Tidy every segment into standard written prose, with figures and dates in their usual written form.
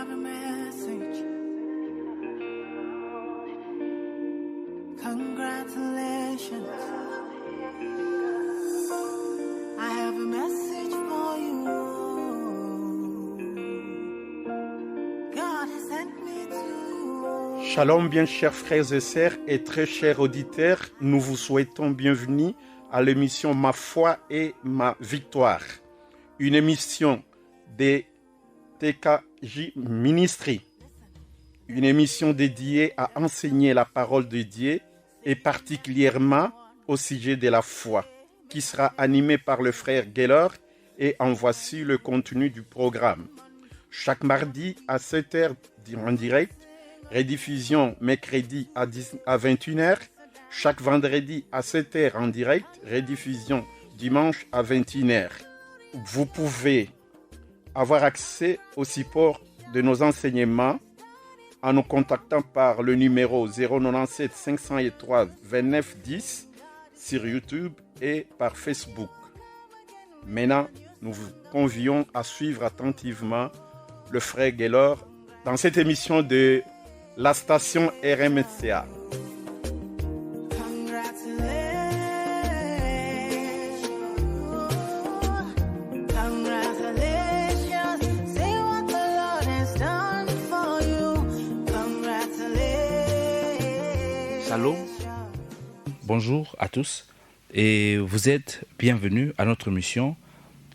have a message. Congratulations. I have a message for you. God has sent me to you. Shalom, bien chers frères et sœurs et très chers auditeurs, nous vous souhaitons bienvenue à l'émission Ma foi et ma victoire, une émission des TKJ Ministry, une émission dédiée à enseigner la parole de Dieu et particulièrement au sujet de la foi, qui sera animée par le frère Geller, et en voici le contenu du programme. Chaque mardi à 7h en direct, rediffusion mercredi à 21h, chaque vendredi à 7h en direct, rediffusion dimanche à 21h. Vous pouvez avoir accès au support de nos enseignements en nous contactant par le numéro 097 503 29 10 sur YouTube et par Facebook. Maintenant, nous vous convions à suivre attentivement le frère Geller dans cette émission de la station RMCA. Shalom, bonjour à tous et vous êtes bienvenus à notre mission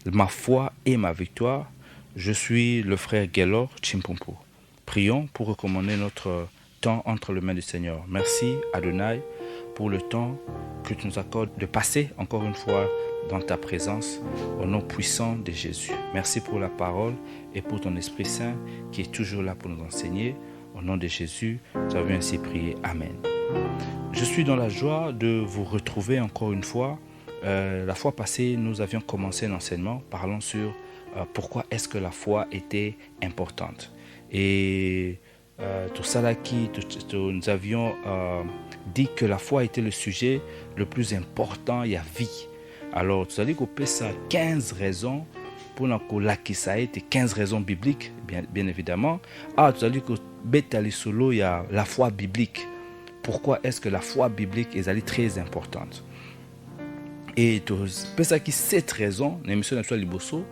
Ma foi et ma victoire. Je suis le frère Geller Chimpompo. Prions pour recommander notre temps entre les mains du Seigneur. Merci Adonai pour le temps que tu nous accordes de passer encore une fois dans ta présence au nom puissant de Jésus. Merci pour la parole et pour ton Esprit Saint qui est toujours là pour nous enseigner. Au nom de Jésus, nous avons ainsi prié. Amen. Je suis dans la joie de vous retrouver encore une fois. La fois passée, nous avions commencé l'enseignement parlant sur pourquoi est-ce que la foi était importante. Et tout ça là nous avions dit que la foi était le sujet le plus important il y a vie. Alors, tu as dit qu'on peut ça 15 raisons pour que ça ait été 15 raisons bibliques, bien évidemment. Ah, tu as dit que Betali Solo, il y a la foi biblique. Pourquoi est-ce que la foi biblique est très importante? Et tu peux ça qui 7 raisons, l'émission de Liboso,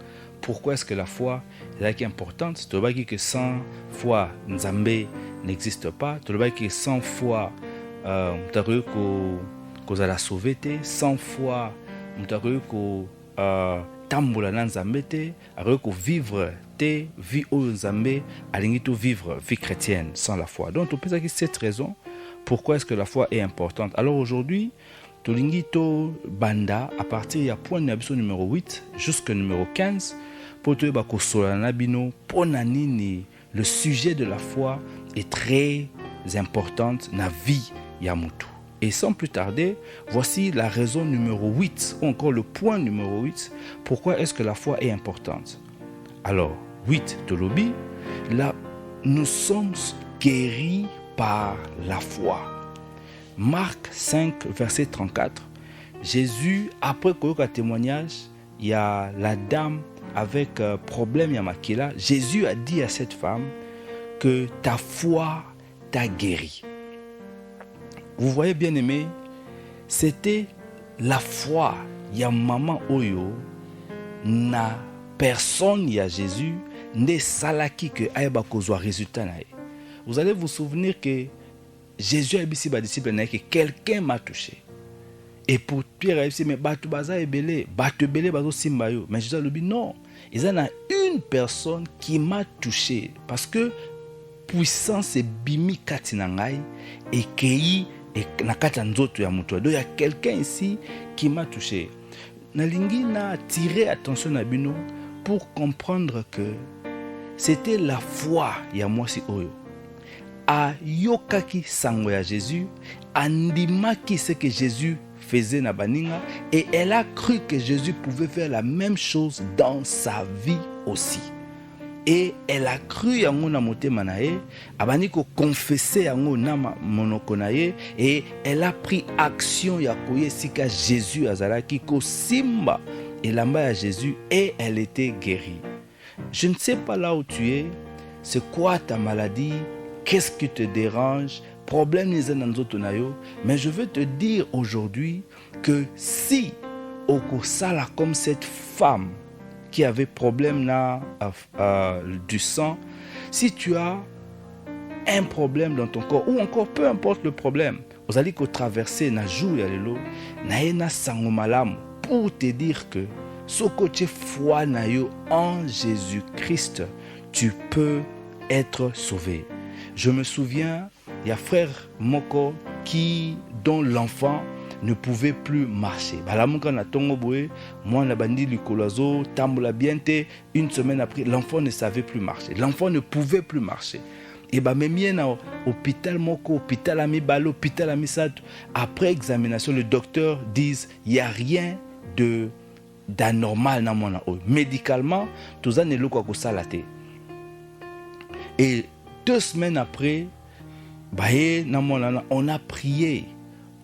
pourquoi est-ce que la foi est importante? Tu vas dire que sans foi, Nzambe n'existe pas. Tu vas dire que sans foi, tu as dit que la sauvé, sans foi, tu as dit que tambola na Nzambe te, alors que vivre te vie au Nzambe, alingi to vivre vie chrétienne sans la foi. Donc tu peux ça qui 7 raisons. Pourquoi est-ce que la foi est importante? Alors aujourd'hui, Tolingito Banda, à partir du point numéro 8 jusqu'au numéro 15, pour te le sujet de la foi est très important dans la vie Yamutu. Et sans plus tarder, voici la raison numéro 8, ou encore le point numéro 8, pourquoi est-ce que la foi est importante. Alors, 8 de l'obi, là, nous sommes guéris par la foi. Marc 5, verset 34, Jésus, après qu'il y a un témoignage, il y a la dame avec problème, il y a Makila. Jésus a dit à cette femme que ta foi t'a guéri. Vous voyez bien aimé, c'était la foi, il y a maman Oyo, na personne, il y a Jésus, ne salaki que aïba kozwa résultat nae. Vous allez vous souvenir que Jésus a dit à ses disciples que quelqu'un m'a touché. Et pour Pierre, il a dit, mais Batu Baza est belé, Batu belé Bazo Simbayo. Mais Jésus a dit, non, il y en a une personne qui m'a touché. Parce que puissance est bimi katinangai et kei et nakata nzoto ya muto. Donc il y a quelqu'un ici qui m'a touché. Nalingi na tiré attention à Bino pour comprendre que c'était la foi ya moi si oyo. A yokaki sango ya Jésus, andimaki ce que Jésus faisait na baninga, et elle a cru que Jésus pouvait faire la même chose dans sa vie aussi. Et elle a cru yango na motema na ye, abani ko confesser yango na monoko na ye, et elle a pris action ya koye sika Jésus azalaki ko simba elamba ya Jésus, et elle était guérie. Je ne sais pas là où tu es. c'est quoi ta maladie, qu'est-ce qui te dérange, problème les uns dans autres nayo. Mais je veux te dire aujourd'hui que si au Kosala comme cette femme qui avait problème là, du sang, si tu as un problème dans ton corps, ou encore peu importe le problème, vous allez traverser na jour ya lelo, na ena sango malamu pour te dire que soko tu foi na yo en Jésus-Christ, tu peux être sauvé. Je me souviens, il y a frère Moko dont l'enfant ne pouvait plus marcher. Une semaine après, l'enfant ne savait plus marcher. L'enfant ne pouvait plus marcher. Et même à l'hôpital Moko, hôpital Ami Balo, hôpital Ami Sad, après examination, le docteur dit il n'y a rien d'anormal dans mon âme. Médicalement, tout ça n'est pas salaté. Et 2 semaines après, on a prié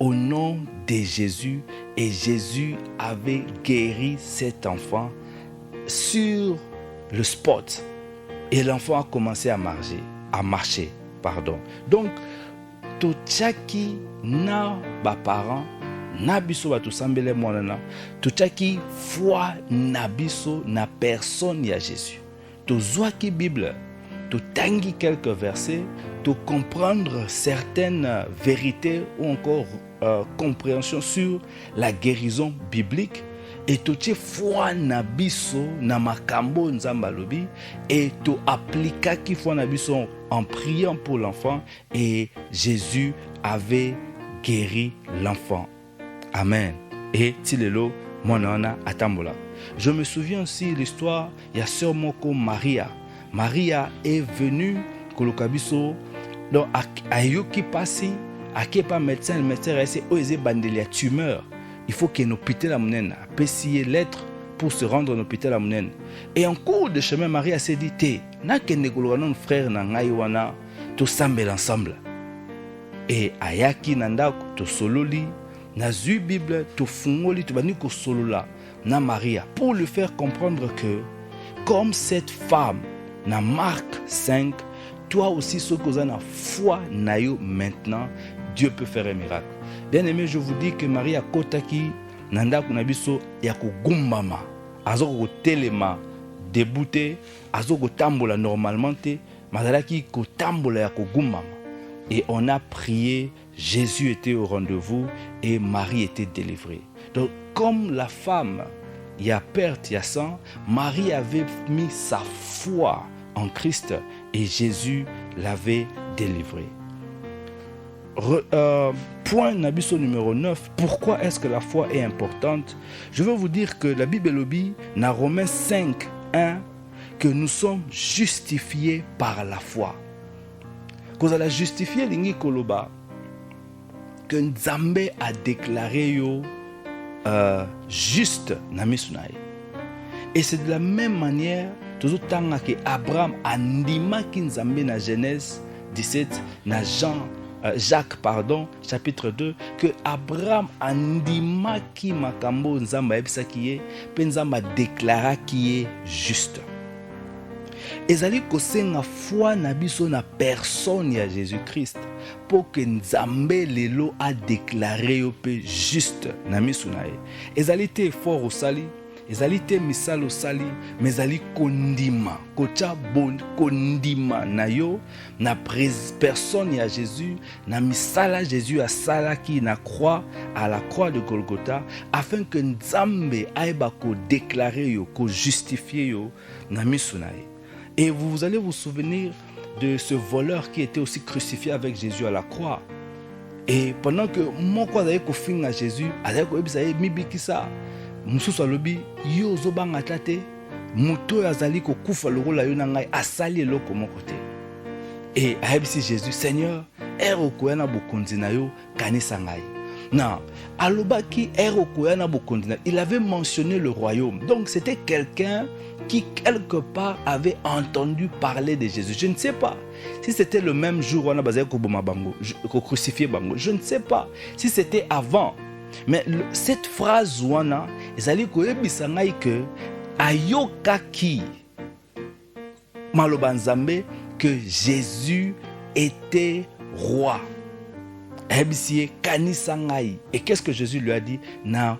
au nom de Jésus et Jésus avait guéri cet enfant sur le spot et l'enfant a commencé à marcher. Donc, tout chaki na ba parents na biso ba tusambele mwana tout chaki foi na biso na personne ya Jésus. To zwaki Bible, to tangi quelques versets, to comprendre certaines vérités ou encore compréhension sur la guérison biblique et to tie foi na biso na makambo nzamba lobi et to appliquer ki foi na biso en priant pour l'enfant et Jésus avait guéri l'enfant. Amen. Et tilelo monana atambola. Je me souviens aussi l'histoire il y a sœur Moko Maria. Maria est venue kolokabiso donc ayoki pasi akepa médecin le médecin reste oise bandelia tumeur. Il faut qu'il y ait un hôpital à Mounène, payer lettre pour se rendre à l'hôpital à Mounène. Et en cours de chemin, Maria s'est dit, n'a qu'un négoloranon frère na ngaiwana, tout sambel ensemble. Et ayaki nanda to sololi, na zu Bible, to fungoli, to bani ko solola, na Maria, pour lui faire comprendre que, comme cette femme, na Marc 5, toi aussi, ce que vous avez foi na yo maintenant, Dieu peut faire un miracle. Bien aimé, je vous dis que Marie a kotaki nanda kunabiso ya kugumbama azoko telema débouté azoko tambola normalement te mazalaki ko tambola ya kugumbama et on a prié, Jésus était au rendez-vous et Marie était délivrée. Donc comme la femme il y a perte, il y a sang, Marie avait mis sa foi en Christ et Jésus l'avait délivrée. Point Nabiso numéro 9. Pourquoi est-ce que la foi est importante? Je veux vous dire que la Bible lobby, dans Romains 5, 1, que nous sommes justifiés par la foi. Quand on a justifié l'ingi koloba, que Nzambe a déclaré yo juste namisunaï. Et c'est de la même manière, toujours tant que Abraham a ndima ki Nzambe na Genèse 17, na Jacques, chapitre 2, que Abraham andima ki makambo nzamba ebisa ki ye, pe nzamba déclara ki est juste. Ezali kosenga foi na biso na personne ya Jésus-Christ pour que nzambe lelo a déclaré yo pe juste na misu na ye. Ezali te fort osali, ezali te misalo sali, mais ezali kondima, kocha bon kondima na yo na personne ya Jésus, na misala Jésus a salaki na croix à la croix de Golgotha afin que nzambe aiba ko déclarer yo, ko justifier yo na misu na ye. Et vous allez vous souvenir de ce voleur qui était aussi crucifié avec Jésus à la croix. Et pendant que mon quoi d'ailleurs qu'on à Jésus, avec quoi ça est mibikisa, mususu alobi yo zobanga tate, muto azali ko kufa loko la yo nangai asali eloko mon côté. Et ayebisi Jésus, Seigneur, ero koyana bokonzi na yo kanisa ngai. Non, alobaki ero koyana bokonzi na, il avait mentionné le royaume. Donc c'était quelqu'un qui quelque part avait entendu parler de Jésus. Je ne sais pas si c'était le même jour où on a basé ko crucifié bango. Je ne sais pas si c'était avant. Mais cette phrase wana ezali ko yebisa ngai que ayokaki maloba nzambe que Jésus était roi. Et qu'est-ce que Jésus lui a dit? Na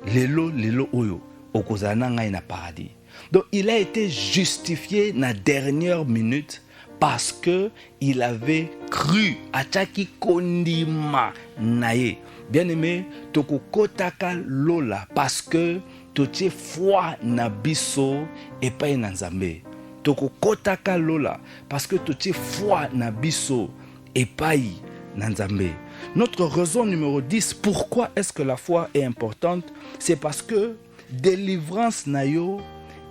lelo oyo okozana ngai na paradis. Donc il a été justifié na dernière minute parce que il avait cru. Achaki kondima naye. Bien aimé, toko kotaka lola parce que totie foi na biso epai na Nzambe. Toko kotaka lola parce que totie foi na biso epai na Nzambe. Notre raison numéro 10, pourquoi est-ce que la foi est importante? C'est parce que délivrance na yo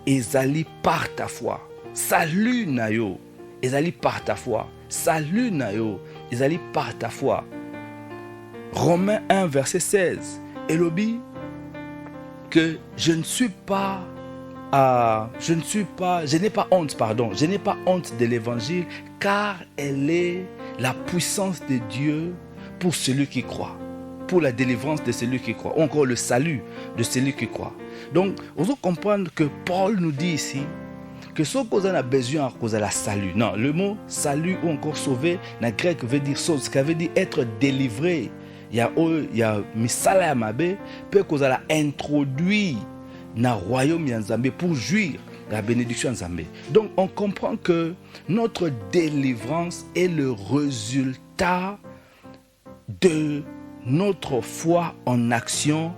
ezali par ta foi. Salut na yo ezali par ta foi. Salut na yo ezali par ta foi. Romains 1 verset 16. Elobi que je n'ai pas honte de l'évangile, car elle est la puissance de Dieu pour celui qui croit, pour la délivrance de celui qui croit, ou encore le salut de celui qui croit. Donc, on doit comprendre que Paul nous dit ici que ce qu'on a besoin à cause de la salut. Non, le mot salut ou encore sauver, dans le grec veut dire sauve, ce qui veut dire être délivré. Il y a misala ya mabe peut cause la introduit dans le royaume de Nzambe pour jouir de la bénédiction de Nzambe. Donc on comprend que notre délivrance est le résultat de notre foi en action.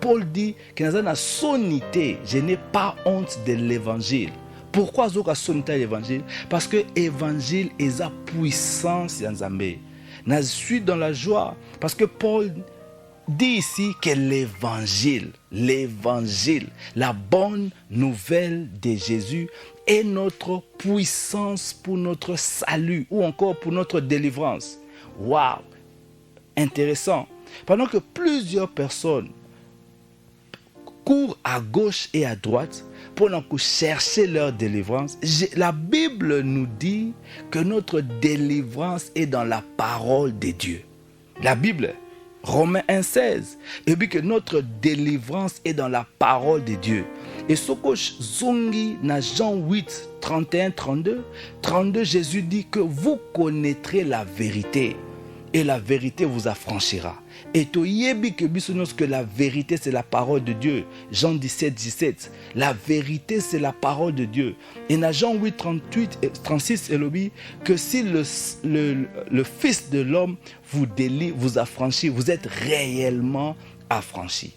Paul dit que dans la sonité, je n'ai pas honte de l'évangile. Pourquoi zoka sonité l'évangile? Parce que l'évangile est la puissance de Nzambe. Je suis dans la joie parce que Paul dit ici que l'évangile, la bonne nouvelle de Jésus est notre puissance pour notre salut ou encore pour notre délivrance. Waouh! Intéressant. Pendant que plusieurs personnes courent à gauche et à droite pendant que chercher leur délivrance, la Bible nous dit que notre délivrance est dans la parole de Dieu. La Bible, Romains 1,16, et dit que notre délivrance est dans la parole de Dieu. Et ce que Zongi dans Jean 8, 31, 32, Jésus dit que vous connaîtrez la vérité et la vérité vous affranchira. Et to yebi que bisonos que la vérité c'est la parole de Dieu. Jean 17. La vérité c'est la parole de Dieu. Et dans Jean 8, 36, il dit que si le Fils de l'homme vous délivre, vous affranchit, vous êtes réellement affranchis.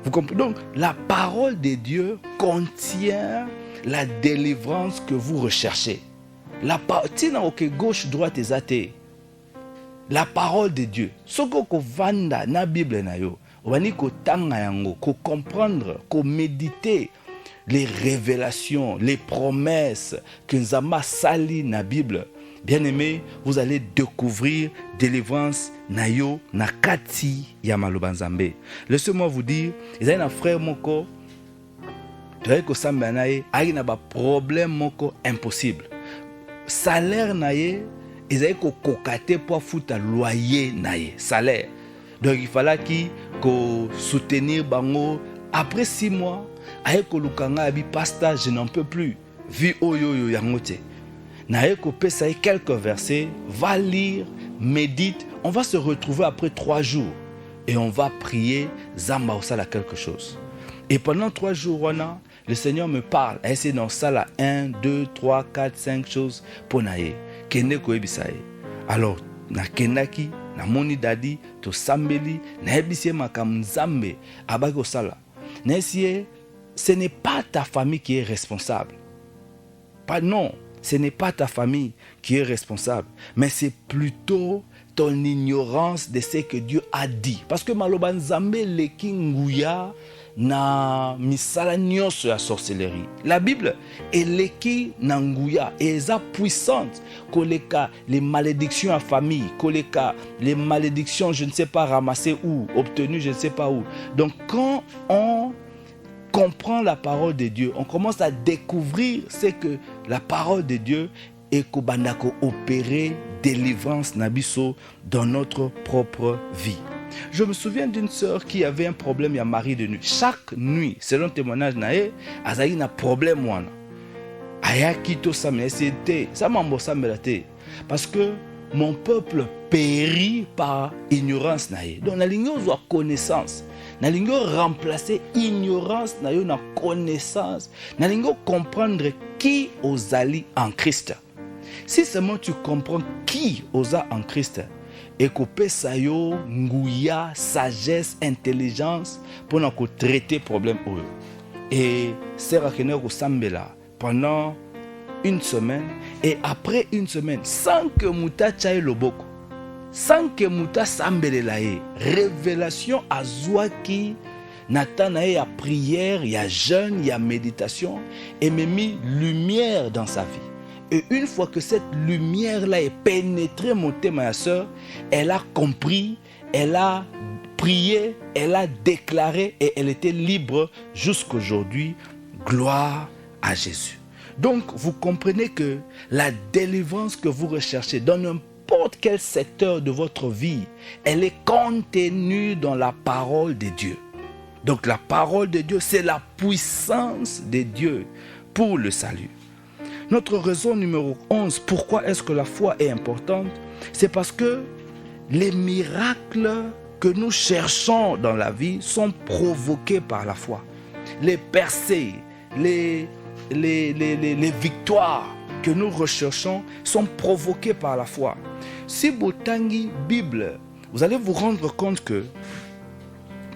Vous comprenez? Donc la parole de Dieu contient la délivrance que vous recherchez. La partie dans laquelle gauche, droite et athée. La parole de Dieu. Ce que vanda na Bible na yo, wani ko tanga yango, ko comprendre, ko méditer les révélations, les promesses que Nzamba sali na Bible. Bien-aimé, vous allez découvrir délivrance na yo na kati ya maloba Nzambe. Laissez-moi vous dire, il y a un frère moko, tu vois que ça menaye, il y a un problème moko impossible. Salaire na ye ils avaient kokate pour foutre loyer naie salaire. Donc il fallait qu'il soutenir bango après 6 mois aye ko lukanga abi pasteur je n'en peux plus vu oyo yangote. Nae ko pesa quelques versets, va lire, médite, on va se retrouver après 3 jours et on va prier zamba osala quelque chose. Et pendant 3 jours le Seigneur me parle, c'est dans ça là 1 2 3 4 5 choses pour nae. Alors, na kenaki, na moni dadi, to sambeli, na ebisie makam Nzambe, abako sala. Ce n'est pas ta famille qui est responsable. Non, ce n'est pas ta famille qui est responsable, mais c'est plutôt ton ignorance de ce que Dieu a dit. Parce que maloba Nzambe leki nguya na misala nyonso ya sorcellerie. La Bible est leki na nguya et est puissante koleka les malédictions à famille, koleka les malédictions je ne sais pas ramassées où, obtenues je ne sais pas où. Donc quand on comprend la parole de Dieu, on commence à découvrir ce que la parole de Dieu est kobandako opérer délivrance nabiso dans notre propre vie. Je me souviens d'une sœur qui avait un problème, il y a mari de nuit. Chaque nuit, selon le témoignage, elle a un problème. ayaki tosambela esi te samambo osambela te parce que mon peuple périt par ignorance na ye. Donc nalingi ozwa connaissance, nalingi remplacer ignorance na yo na connaissance, nalingi comprendre qui ozali en Christ. Si seulement tu comprends qui oza en Christ, ekopesa yo nguya, sagesse, intelligence pour na ko traiter problème oyo. Et sera kene ko sambela pendant une semaine, et après une semaine, sans que Mouta tchaye loboko, sans que Mouta sambelela ye, révélation azwaki, Nathan y a prière, il y a jeûne, il y a méditation, et me mis lumière dans sa vie. Et une fois que cette lumière-là est pénétrée, montée, ma soeur, elle a compris, elle a prié, elle a déclaré, et elle était libre jusqu'aujourd'hui. Gloire à Jésus. Donc, vous comprenez que la délivrance que vous recherchez dans n'importe quel secteur de votre vie, elle est contenue dans la parole de Dieu. Donc, la parole de Dieu, c'est la puissance de Dieu pour le salut. Notre raison numéro 11, pourquoi est-ce que la foi est importante? C'est parce que les miracles que nous cherchons dans la vie sont provoqués par la foi. Les percées, les victoires que nous recherchons sont provoquées par la foi. Si vous tangi Bible, vous allez vous rendre compte que,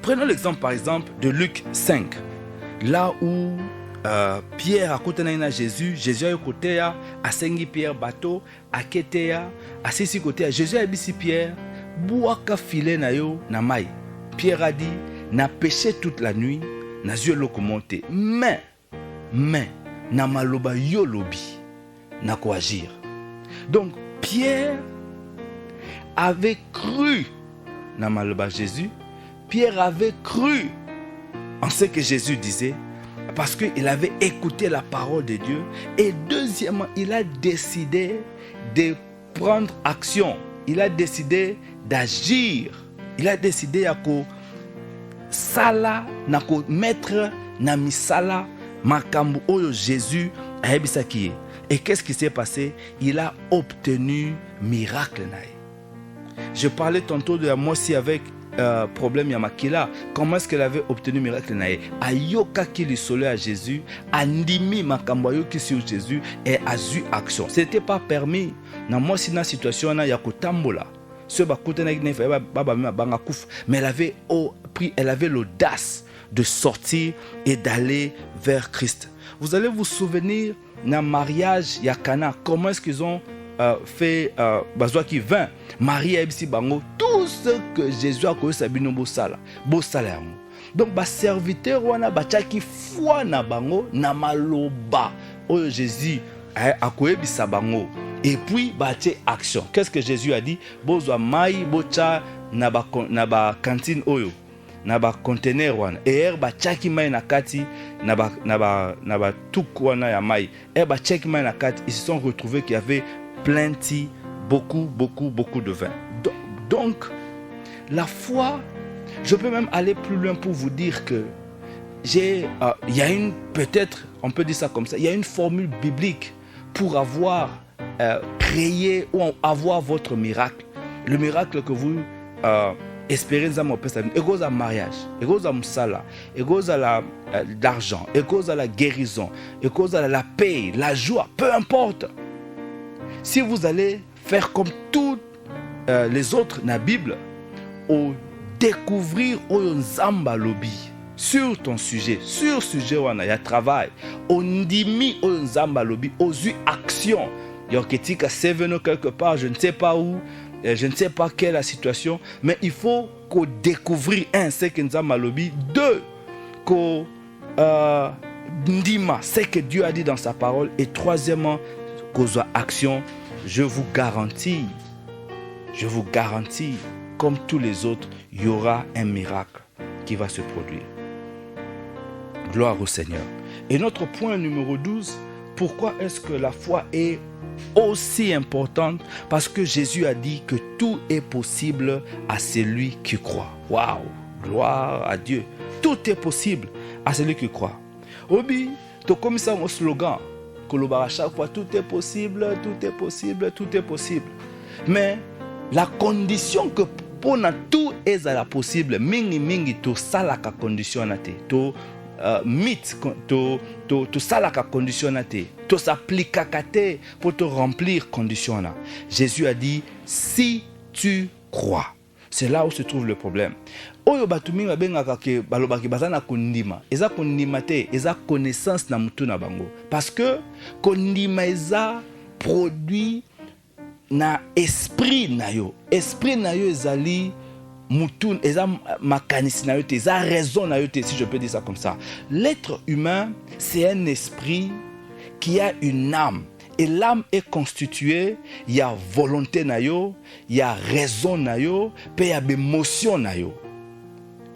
prenons l'exemple par exemple de Luc 5, là où Pierre a côté na Jésus, Jésus a côté a sengi Pierre bateau, a kété a sisi côté Jésus a bisi Pierre, boaka filet na yo na mai. Pierre a dit, n'a pêché toute la nuit, n'a yeux locomonté, mais na maloba yo lobi na ko agir. Donc Pierre avait cru na maloba Jésus. Pierre avait cru en ce que Jésus disait parce qu'il avait écouté la parole de Dieu. Et deuxièmement, il a décidé de prendre action. Il a décidé d'agir. Il a décidé à ko sala na ko mettre na misala makambu oyo Jésus a ebisaki. Et qu'est-ce qui s'est passé? Il a obtenu miracle nae. Je parlais tantôt de moi aussi avec problème ya makila. Comment est-ce qu'elle avait obtenu miracle nae? Ayoka ki lisolo à Jésus, andimi makambu ayoki sur Jésus et a eu action. C'était pas permis. Na moi si na situation na ya kotambola. Mais elle avait l'audace de sortir et d'aller vers Christ. Vous allez vous souvenir dans le mariage ya Cana, comment est-ce qu'ils ont fait qui vin Marie et bango tout ce que Jésus a connu sabino bosala yango. Donc ba serviteur wana bachaki foi na bango na maloba oyo Jésus a koyebisa bango. Et puis, bâtir action. Qu'est-ce que Jésus a dit? Bozwa mai, bocha, naba cantine oyo, naba conteneur wana. Et ba chaki mai nakati, naba tukwana ya mai. Et ba chaki mai nakati, ils se sont retrouvés qu'il y avait plenty, beaucoup de vin. Donc, la foi, je peux même aller plus loin pour vous dire que il y a peut-être, on peut dire ça comme ça, il y a une formule biblique pour avoir créer ou avoir votre miracle. Le miracle que vous espérez dans mon père, il goes à mariage, il goes à musala, il goes à l'argent, il goes à la guérison, il goes à la paix, la joie, peu importe. Si vous allez faire comme tous les autres dans la Bible, au découvrir au nzamba lobby sur ton sujet, sur sujet où il y a travail, on dit au nzamba lobby, aux actions. Il y a quelque part, je ne sais pas où, je ne sais pas quelle est la situation, mais il faut qu'on découvre ce que nous avons lobby, deux, qu'on ndima ce que Dieu a dit dans sa parole, et troisièmement, qu'on soit action. Je vous garantis, comme tous les autres, il y aura un miracle qui va se produire. Gloire au Seigneur. Et notre point numéro 12, pourquoi est-ce que la foi est aussi importante? Parce que Jésus a dit que tout est possible à celui qui croit. Waouh! Gloire à Dieu. Tout est possible à celui qui croit. Obi, to comme ça mon slogan, à chaque fois, tout est possible, tout est possible, tout est possible. Mais la condition que pour tout est la possible, mingi to salaka condition na te, to mythe, to salaka condition na te, to s'applica kate pour te remplir condition na. Jésus a dit si tu crois. C'est là où se trouve le problème. Oyo batumi babengaka ke balobaki bazana kondima. Eza kondima te, eza connaissance na mutu na bango. Parce que kondima eza produit na esprit na yo. Esprit na yo ezali mutu, eza makanisi na yo te, eza raison na yo te, si je peux dire ça comme ça. L'être humain, c'est un esprit qui a une âme. Et l'âme est constituée, il y a volonté na yo, il y a raison na yo, puis il y a émotion na yo.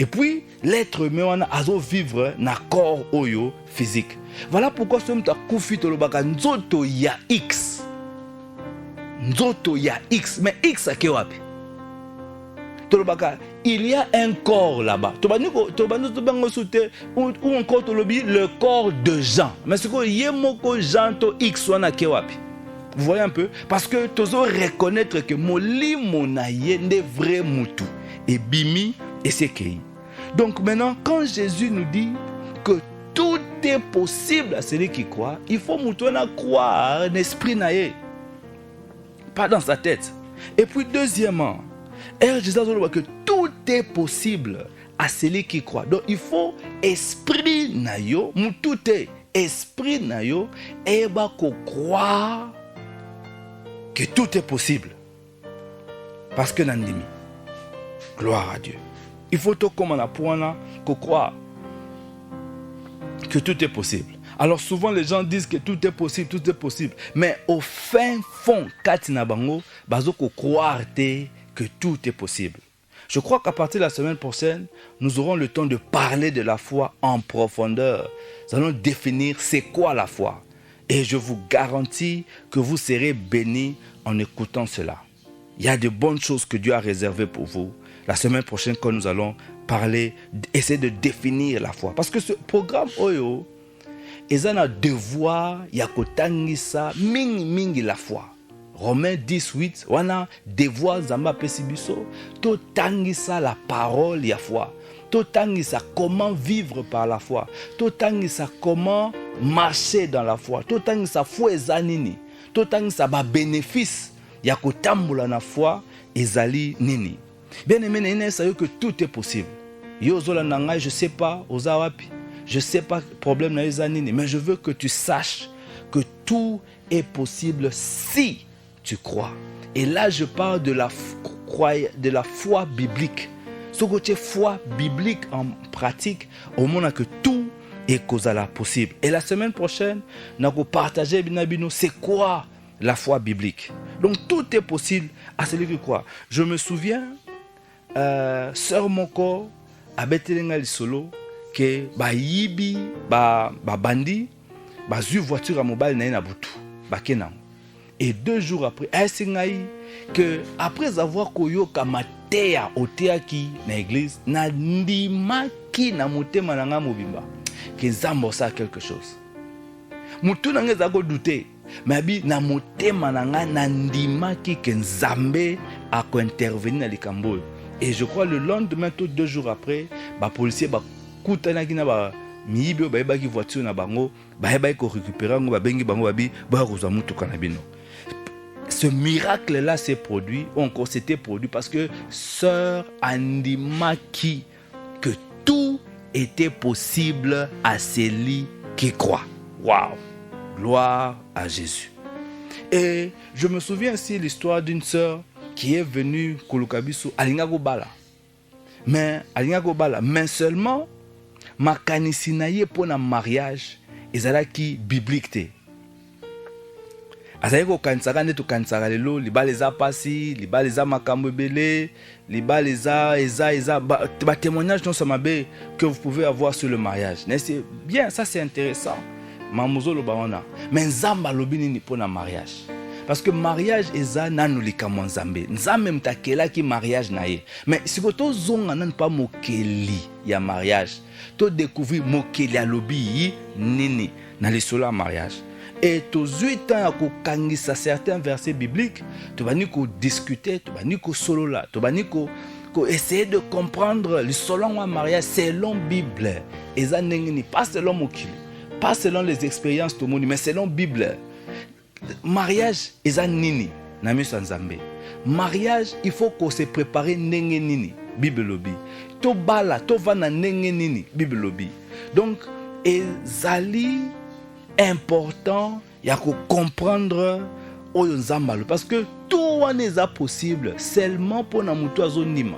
Et puis, l'être humain a vivre na corps oyo physique. Voilà pourquoi ce mta kufi to lobaka nzoto ya X. Nzoto ya X, mais X a ke wapi? Il y a un corps là-bas. Ou encore le corps de Jean. Mais c'est quoi? Il y a un Jean to X wana ke wapi. Vous voyez un peu? Parce que tu dois reconnaître que moli monaye ne vrai moutou. Et bimi et c'est qui. Donc maintenant, quand Jésus nous dit que tout est possible à celui qui croit, il faut moutouana croire un esprit naïe. Pas dans sa tête. Et puis deuxièmement, Jésus dit que tout est possible à celui qui croit. Donc il faut esprit naïo, tout est esprit naïo, et bah qu'on croit que tout est possible. Parce que nandimi. Gloire à Dieu. Il faut tout comme on apprend qu'on croit que tout est possible. Alors souvent les gens disent que tout est possible, tout est possible. Mais au fin fond, katina bango, bazo ko croire que tout est possible. Je crois qu'à partir de la semaine prochaine, nous aurons le temps de parler de la foi en profondeur. Nous allons définir c'est quoi la foi. Et je vous garantis que vous serez bénis en écoutant cela. Il y a de bonnes choses que Dieu a réservées pour vous. La semaine prochaine, quand nous allons parler, essayer de définir la foi. Parce que ce programme Oyo, ils ont un devoir, il y a kotangisa mingi la foi. Romains 10:8, on a devoir zamba pesibiso, to tangisa la parole ya foi. To tangisa comment vivre par la foi. To tangisa comment marcher dans la foi. To tangisa foi ezanini. To tangisa ba bénéfice ya kotambola na foi ezali nini. Bien aimé, il sait que tout est possible. Yo zola nanga, je sais pas ozawapi. Je sais pas problème na ezanini, mais je veux que tu saches que tout est possible si tu crois. Et là, je parle de la foi biblique. Ce côté foi biblique en pratique, au moment que tout est causala possible. Et la semaine prochaine, nous allons partager c'est quoi la foi biblique. Donc tout est possible à celui qui croit. Je me souviens, Sœur Moko a betelenga solo que yibi bandi zu voiture à mobile na butu bakena. Et 2 jours après, que après avoir koyoka matea oteaki na église, na ndimaki na motema nanga mobimba, que nzambo ça quelque chose. Mutu nanga zako douter, mais bi na motema nanga na ndimaki que nzambe a ko intervenir na likambo. Et je crois le lendemain, tout 2 jours après, ba policier ba kutanaki na ba miibi ba yebaki voiture na bango, ba yebaki ko récupérer ngo ba bengi bango babi ba kozwa mutuka na bino. Ce miracle-là s'est produit, encore s'était produit parce que Sœur Andimaki, que tout était possible à celui qui croit. Waouh! Gloire à Jésus. Et je me souviens aussi l'histoire d'une sœur qui est venue Kolukabiso à Lingagobala. Mais seulement makanisinaye pour un mariage ezalaki biblique. Azali ko kanisaka nde to kanisaka lelo libala eza pasi libala eza makambo ebele libala eza ba témoignage non samabe que vous pouvez avoir sur le mariage. C'est bien, ça c'est intéressant. Mamuzo lo baona. Mais nzamba lobi nini pona mariage. Parce que mariage eza nanu likamwa nzambe. Nzambe mtakela ki mariage na ye. Mais si ko to zonga nan pa mokeli ya mariage, to découvrir mokeli ya lobi nini na lisolo ya mariage. Et tous 8 ans, quand certains versets bibliques, tu vas nous discuter, tu vas nous solo là, tu vas nous essayer de comprendre le selon un mariage selon la Bible. Et ça n'est pas selon mon kilo, pas selon les expériences de tout le monde, mais selon la Bible. Mariage, et ça nini, nami sanzambe. Mariage, il faut qu'on se prépare nenge nini, Bible lobby. To bala, to vana nenge nini, Bible lobby. Donc, et zali important, il y a que comprendre oyonzambalo parce que tout n'est pas possible seulement pour na mutu azonima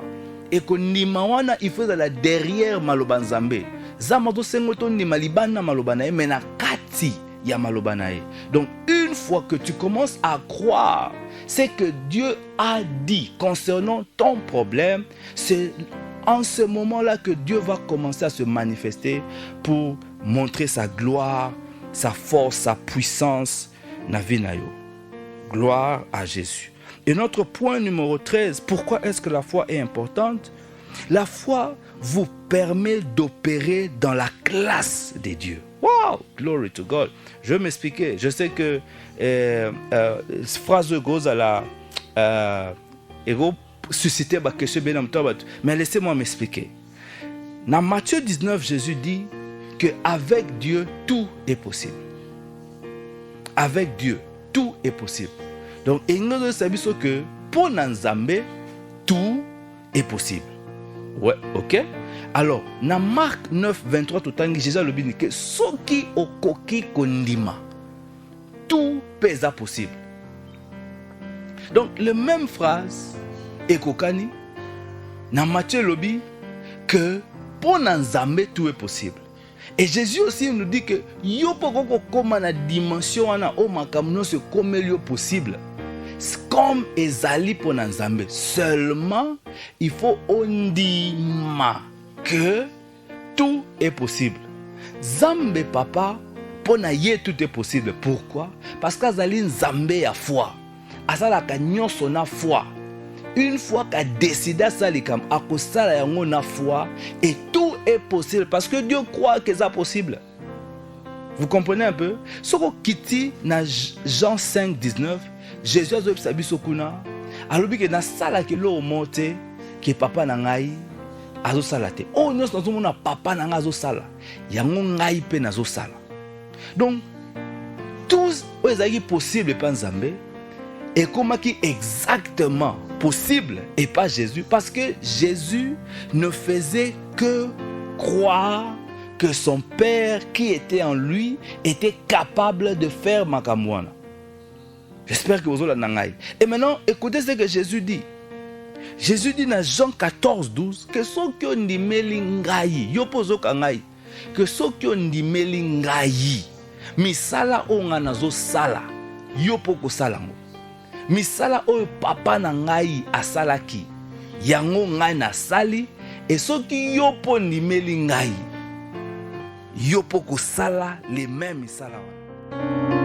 et que nima wana il faut la derrière malobanzambe zamato sengoto nima libana malobana mais na kati ya malobana. Donc une fois que tu commences à croire ce que Dieu a dit concernant ton problème, c'est en ce moment-là que Dieu va commencer à se manifester pour montrer sa gloire, sa force, sa puissance na vie na yo. Gloire à Jésus. Et notre point numéro 13, pourquoi est-ce que la foi est importante? La foi vous permet d'opérer dans la classe des dieux. Wow! Glory to God. Je vais m'expliquer. Je sais que phrase goes à la susciter ma question bien mais laissez-moi m'expliquer. Dans Matthieu 19, Jésus dit qu'avec Dieu, tout est possible. Avec Dieu, tout est possible. Donc, il nous savons que pour Nzambe, tout est possible. Ouais, ok. Alors, dans Marc 9, 23, tout le temps, Jésus a dit que ce qui est koki kondima, tout peut être possible. Donc, la même phrase est kokani dans Matthieu lobby que pour Nzambe, tout est possible. Et Jésus aussi nous dit que yo poko comme na dimension ana o makamno se comme lieu possible. Comme ezali pour Nzambe. Seulement il faut ondima que tout est possible. Zambe papa pour na ye tout est possible. Pourquoi? Parce qu'azali Nzambe ya foi. Azala ka nyonso na foi. Une fois qu'a décidé ça les kam akosala yango na foi et tout est possible parce que Dieu croit que c'est possible. Vous comprenez un peu? Soko kiti na Jean 5 19 Jésus a dit sabi sokuna alobi que na sala ke lo monte que papa na ngai azo salate. Oh nous nous mona papa na ngai azo sala. Yango ngai pe nazo sala. Donc tous ezaki possible pa Nzambe. Et comment qui exactement possible et pas Jésus parce que Jésus ne faisait que croire que son Père qui était en lui était capable de faire makamwana. J'espère que vous avez l'angaï. Et maintenant, écoutez ce que Jésus dit. Jésus dit dans Jean 14, 12 que ceux qui ont dit melingaï, yopozo kangaï, que ceux qui ont dit melingaï, misala onganazo sala, yopoko salango. Misala oyo papa na ngai asalaki yango ngai nasali et soki yo po ndimeli ngai yo po kosala les mêmes misala wana.